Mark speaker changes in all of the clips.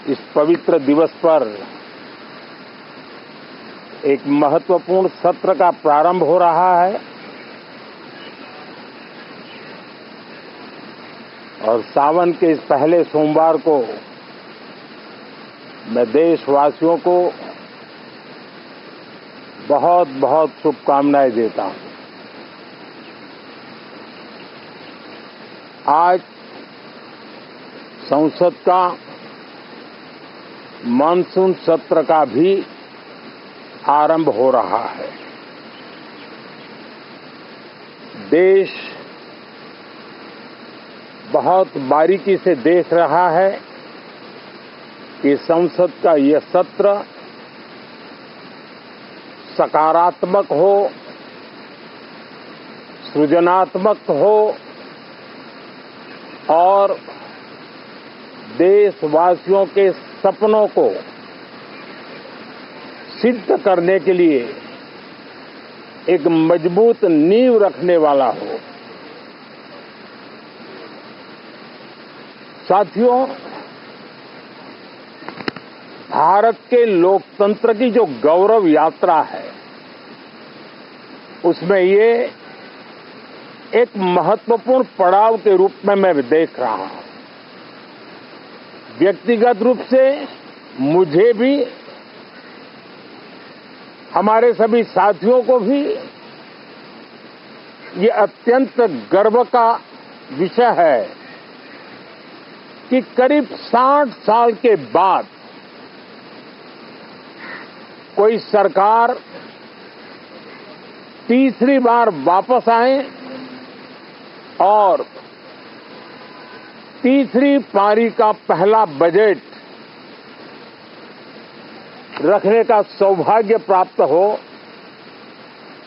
Speaker 1: इस पवित्र दिवस पर एक महत्वपूर्ण सत्र का प्रारंभ हो रहा है और सावन के इस पहले सोमवार को मैं देशवासियों को बहुत बहुत शुभकामनाएं देता हूं। आज संसद का मानसून सत्र का भी आरंभ हो रहा है। देश बहुत बारीकी से देख रहा है कि संसद का यह सत्र सकारात्मक हो, सृजनात्मक हो और देशवासियों के सपनों को सिद्ध करने के लिए एक मजबूत नींव रखने वाला हो। साथियों, भारत के लोकतंत्र की जो गौरव यात्रा है उसमें ये एक महत्वपूर्ण पड़ाव के रूप में मैं देख रहा हूं। व्यक्तिगत रूप से मुझे भी, हमारे सभी साथियों को भी ये अत्यंत गर्व का विषय है कि करीब 60 साल के बाद कोई सरकार तीसरी बार वापस आए और तीसरी पारी का पहला बजट रखने का सौभाग्य प्राप्त हो।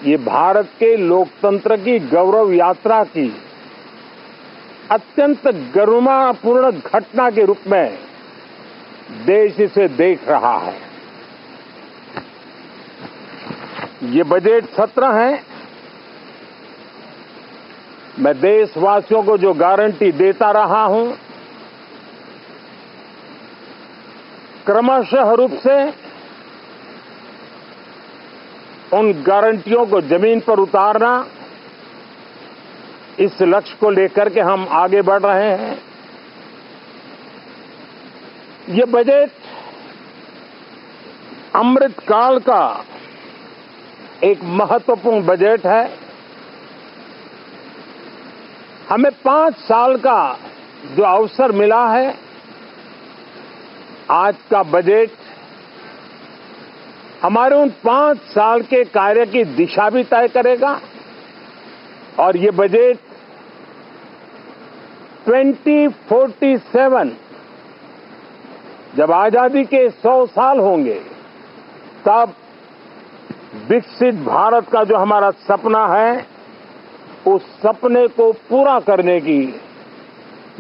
Speaker 1: ये भारत के लोकतंत्र की गौरव यात्रा की अत्यंत गरिमापूर्ण घटना के रूप में देश इसे देख रहा है। ये बजट सत्र है। मैं देशवासियों को जो गारंटी देता रहा हूं, क्रमशः रूप से उन गारंटियों को जमीन पर उतारना, इस लक्ष्य को लेकर के हम आगे बढ़ रहे हैं। ये बजट अमृतकाल का एक महत्वपूर्ण बजट है। हमें 5 साल का जो अवसर मिला है, आज का बजट हमारे उन 5 साल के कार्य की दिशा भी तय करेगा और ये बजट 2047 जब आजादी के 100 साल होंगे तब विकसित भारत का जो हमारा सपना है, उस सपने को पूरा करने की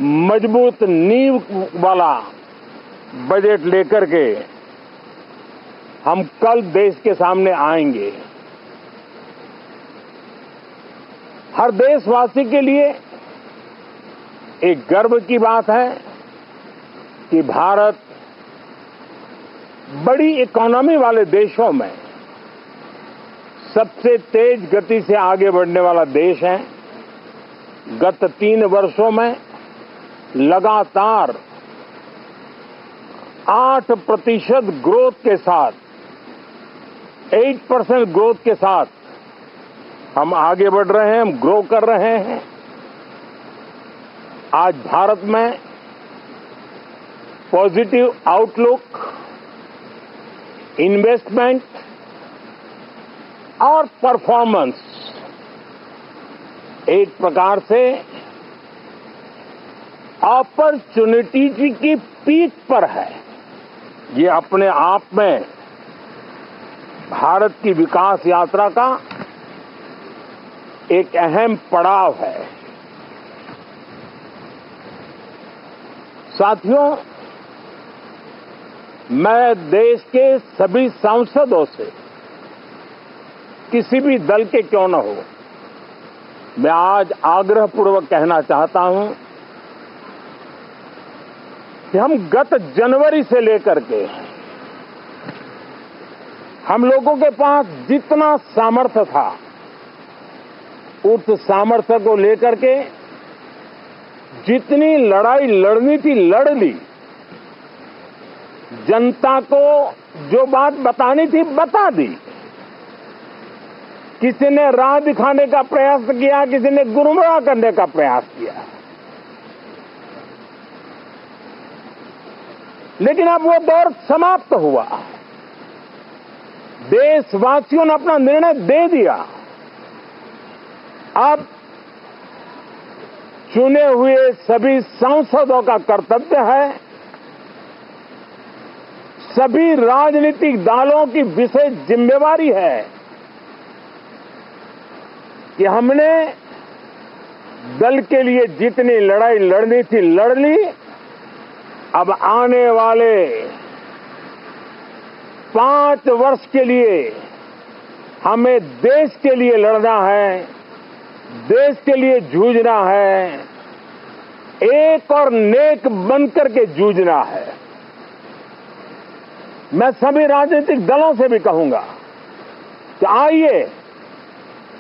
Speaker 1: मजबूत नींव वाला बजट लेकर के हम कल देश के सामने आएंगे। हर देशवासी के लिए एक गर्व की बात है कि भारत बड़ी इकोनॉमी वाले देशों में सबसे तेज गति से आगे बढ़ने वाला देश है। गत 3 वर्षों में लगातार 8% ग्रोथ के साथ, 8% ग्रोथ के साथ हम आगे बढ़ रहे हैं, हम ग्रो कर रहे हैं। आज भारत में पॉजिटिव आउटलुक, इन्वेस्टमेंट और परफॉर्मेंस एक प्रकार से अपॉर्चुनिटी की पीक पर है। ये अपने आप में भारत की विकास यात्रा का एक अहम पड़ाव है। साथियों, मैं देश के सभी सांसदों से, किसी भी दल के क्यों न हो, मैं आज आग्रहपूर्वक कहना चाहता हूं कि हम गत जनवरी से लेकर के हम लोगों के पास जितना सामर्थ्य था, उस सामर्थ्य को लेकर के जितनी लड़ाई लड़नी थी लड़ ली। जनता को जो बात बतानी थी बता दी। किसी ने राह दिखाने का प्रयास किया, किसी ने गुमराह करने का प्रयास किया, लेकिन अब वो दौर समाप्त हुआ। देशवासियों ने अपना निर्णय दे दिया। अब चुने हुए सभी सांसदों का कर्तव्य है, सभी राजनीतिक दलों की विशेष जिम्मेवारी है कि हमने दल के लिए जितनी लड़ाई लड़नी थी लड़ ली। अब आने वाले 5 वर्ष के लिए हमें देश के लिए लड़ना है, देश के लिए जूझना है, एक और नेक बनकर के जूझना है। मैं सभी राजनीतिक दलों से भी कहूंगा कि आइए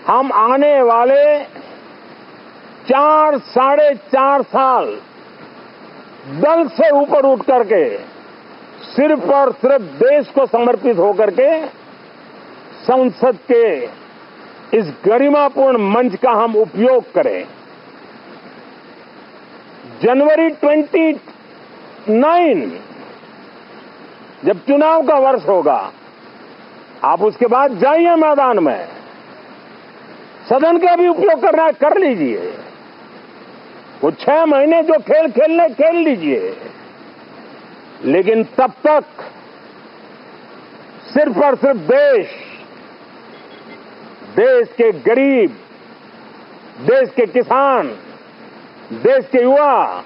Speaker 1: हम आने वाले 4 साढ़े 4 साल दल से ऊपर उठ करके सिर्फ और सिर्फ देश को समर्पित होकर के संसद के इस गरिमापूर्ण मंच का हम उपयोग करें। जनवरी 29 जब चुनाव का वर्ष होगा, आप उसके बाद जाइए मैदान में, सदन का भी उपयोग करना है कर लीजिए। वो 6 महीने जो खेल खेलने खेल लीजिए, लेकिन तब तक सिर्फ और सिर्फ देश के गरीब, देश के किसान, देश के युवा,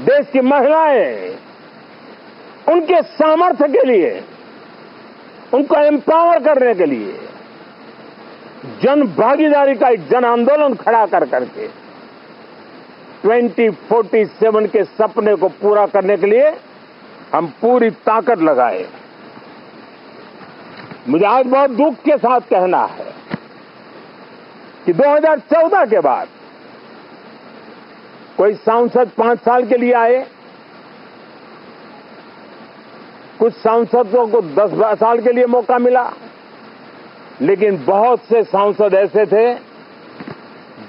Speaker 1: देश की महिलाएं, उनके सामर्थ्य के लिए, उनको एम्पावर करने के लिए जन भागीदारी का एक जन आंदोलन खड़ा कर करके 2047 के सपने को पूरा करने के लिए हम पूरी ताकत लगाए। मुझे आज बहुत दुख के साथ कहना है कि 2014 के बाद कोई सांसद 5 साल के लिए आए, कुछ सांसदों को 10 साल के लिए मौका मिला, लेकिन बहुत से सांसद ऐसे थे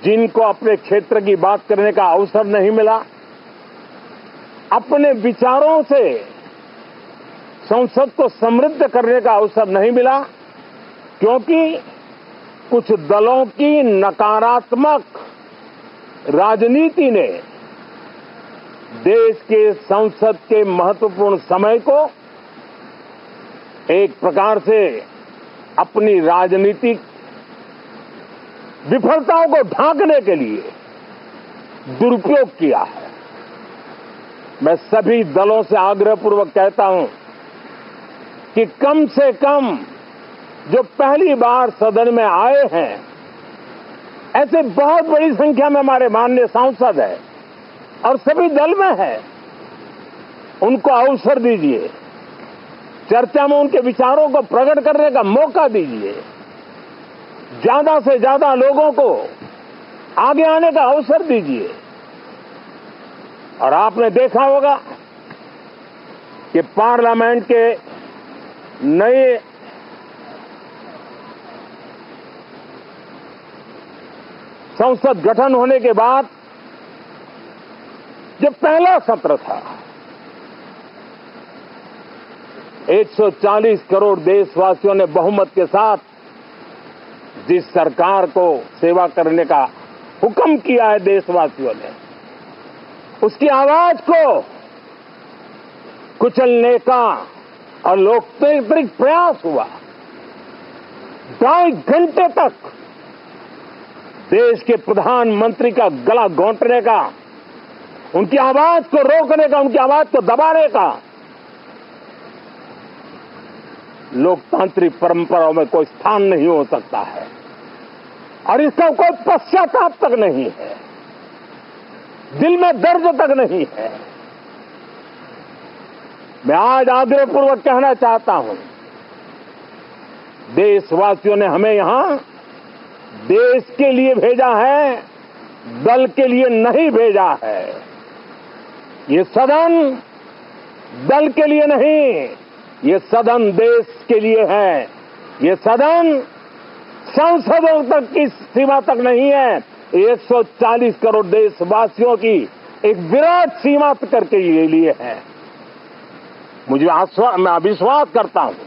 Speaker 1: जिनको अपने क्षेत्र की बात करने का अवसर नहीं मिला, अपने विचारों से संसद को समृद्ध करने का अवसर नहीं मिला, क्योंकि कुछ दलों की नकारात्मक राजनीति ने देश के संसद के महत्वपूर्ण समय को एक प्रकार से अपनी राजनीतिक विफलताओं को ढांकने के लिए दुरुपयोग किया है। मैं सभी दलों से आग्रहपूर्वक कहता हूं कि कम से कम जो पहली बार सदन में आए हैं, ऐसे बहुत बड़ी संख्या में हमारे माननीय सांसद हैं और सभी दल में है, उनको अवसर दीजिए, चर्चा में उनके विचारों को प्रकट करने का मौका दीजिए, ज्यादा से ज्यादा लोगों को आगे आने का अवसर दीजिए। और आपने देखा होगा कि पार्लियामेंट के नए संसद गठन होने के बाद जब पहला सत्र था, 140 करोड़ देशवासियों ने बहुमत के साथ जिस सरकार को सेवा करने का हुक्म किया है देशवासियों ने, उसकी आवाज को कुचलने का और लोकतांत्रिक प्रयास हुआ। 2.5 घंटे तक देश के प्रधानमंत्री का गला घोंटने का, उनकी आवाज को रोकने का, उनकी आवाज को दबाने का लोकतांत्रिक परंपराओं में कोई स्थान नहीं हो सकता है और इसका कोई पश्चाताप तक नहीं है, दिल में दर्द तक नहीं है। मैं आज आग्रहपूर्वक कहना चाहता हूं, देशवासियों ने हमें यहां देश के लिए भेजा है, दल के लिए नहीं भेजा है। ये सदन दल के लिए नहीं, ये सदन देश के लिए है। ये सदन सांसदों तक की सीमा तक नहीं है, 140 करोड़ देशवासियों की एक विराट सीमा करके ये लिए है। मैं विश्वास करता हूं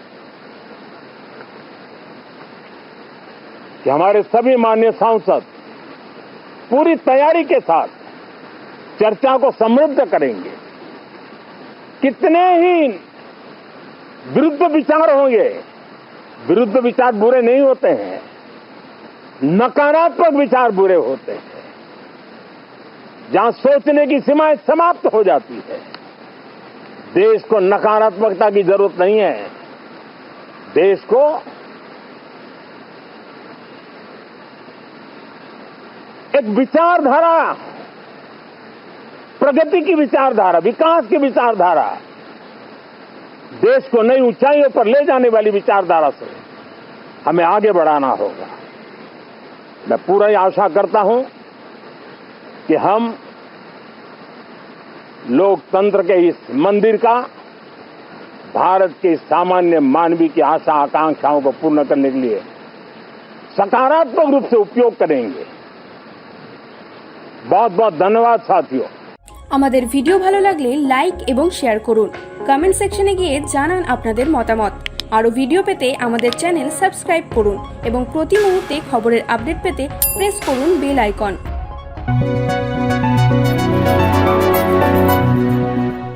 Speaker 1: कि हमारे सभी माननीय सांसद पूरी तैयारी के साथ चर्चा को समृद्ध करेंगे। कितने ही विरुद्ध विचार होंगे, विरुद्ध विचार बुरे नहीं होते हैं, नकारात्मक विचार बुरे होते हैं। जहां सोचने की सीमाएं समाप्त हो जाती है, देश को नकारात्मकता की जरूरत नहीं है। देश को एक विचारधारा, प्रगति की विचारधारा, विकास की विचारधारा, देश को नई ऊंचाइयों पर ले जाने वाली विचारधारा से हमें आगे बढ़ाना होगा। मैं पूरा ही आशा करता हूं कि हम लोकतंत्र के इस मंदिर का भारत के सामान्य मानवीय की आशा आकांक्षाओं को पूर्ण करने के लिए सकारात्मक रूप से उपयोग करेंगे। बहुत बहुत धन्यवाद साथियों।
Speaker 2: আমাদের ভিডিও ভালো লাগলে লাইক এবং শেয়ার করুন। কমেন্ট সেকশনে গিয়ে জানান আপনাদের মতামত। আরো ভিডিও পেতে আমাদের চ্যানেল সাবস্ক্রাইব করুন এবং প্রতি মুহূর্তে খবরের আপডেট পেতে প্রেস করুন বেল আইকন।